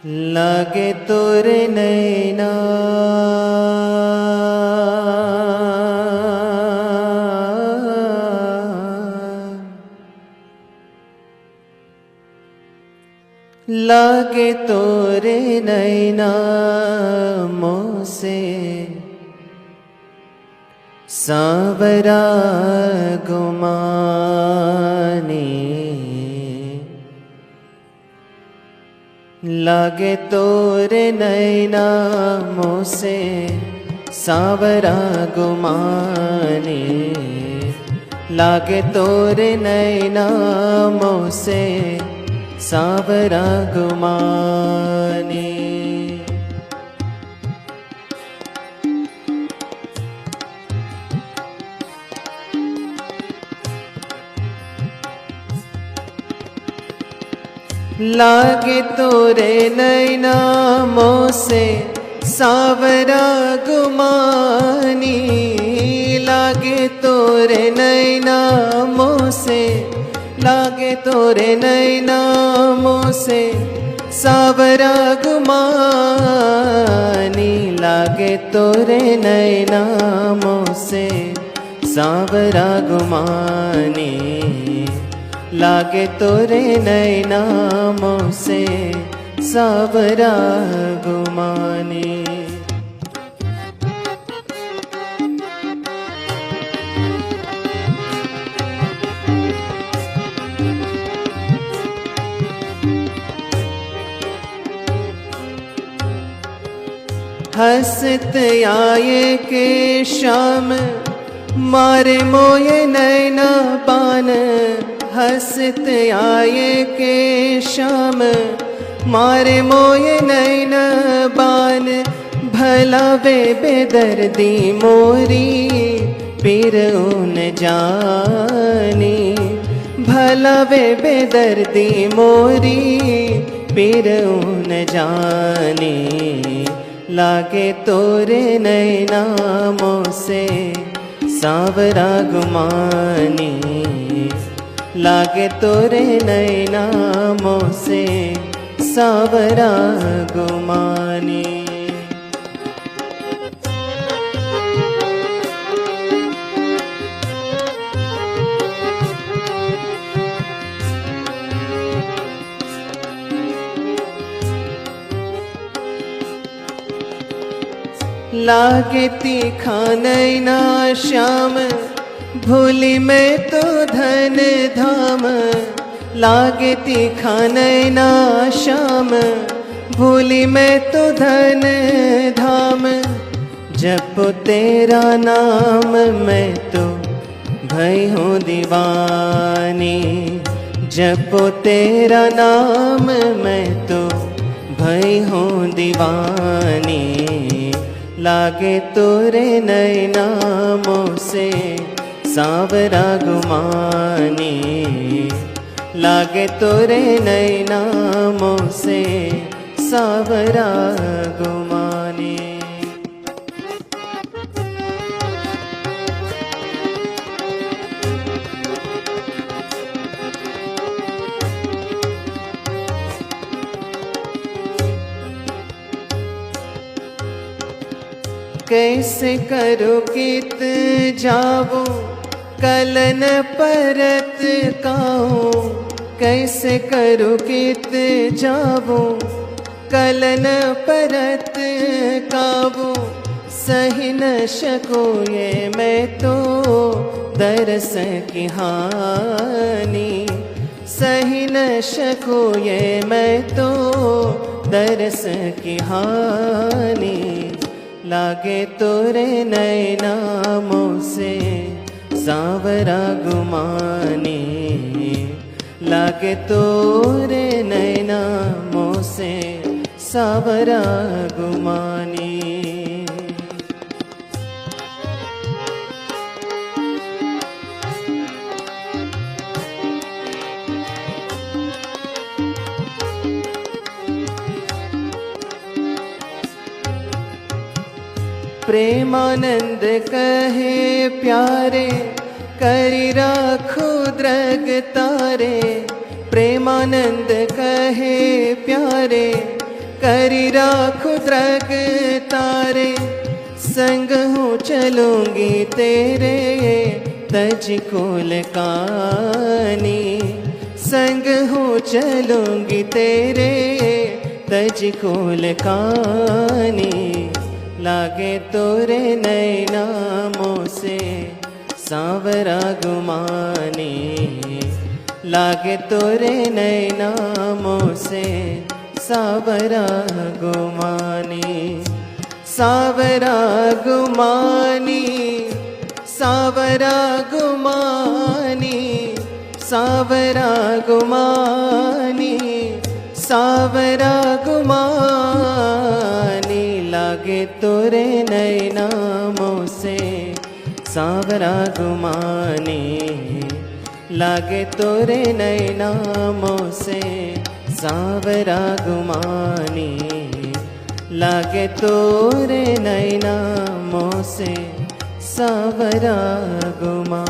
लागे तोरे नैना लागे तोरे नैना मोसे सांवरा गुमानी लागे तोरे नैना मोसे सांवरा गुमानी लागे तोरे नैना मोसे सांवरा गुमानी लागे तोरे नैना मोसे सांवरा गुमानी लागे तोरे नैना मोसे लागे तोरे नैना मोसे सांवरा गुमानी लागे तोरे नैना मोसे सांवरा गुमानी लागे तोरे नैना मोसे सांवरा गुमानी हंसत आए के शाम मारे मोये नैना बान हंसत आए के शाम मारे मोये नैना बान भला वे बेदर्दी मोरी पीर उन जानी भला वे बेदर्दी मोरी पीर उन जानी लागे तोरे नैना मोसे सांवरा गुमानी लागे तोरे नैना मोसे सांवरा गुमानी लागे तीखा नैना श्याम भूली मैं तो धन धाम लागे तीखा नैना श्याम भूली मैं तो धन धाम जप तेरा नाम मैं तो भई हूँ दीवानी जप तेरा नाम मैं तो भई हूँ दीवानी लागे तोरे नैना मोसे सांवरा गुमानी लागे तोरे नैना मोसे सांवरा गुमानी कैसे करो कित जावो कलन परत काओ कैसे करो कित जावो कलन परत कावो सही न सको ये मैं तो दरस की हानि सही न सको ये मैं तो दरस की हानि लागे तोरे नैना मोसे सांवरा गुमानी लागे तोरे नैना मोसे सांवरा गुमानी प्रेमानंद कहे प्यारे करी राखो द्रग तारे प्रेमानंद कहे प्यारे करी राखूं द्रग तारे संग हूँ चलूंगी तेरे तज कोल कानी संग हूँ चलूंगी तेरे तज कोल कानी लागे तोरे नैना मोसे सांवरा गुमानी लागे तोरे नैना मोसे सांवरा गुमानी सांवरा गुमानी सांवरा गुमानी सांवरा गुमानी सांवरा गुमानी लागे तोरे नैना मोसे सांवरा गुमानी लागे तोरे नैना मोसे सांवरा गुमानी लागे तोरे नैना मोसे सांवरा गुमा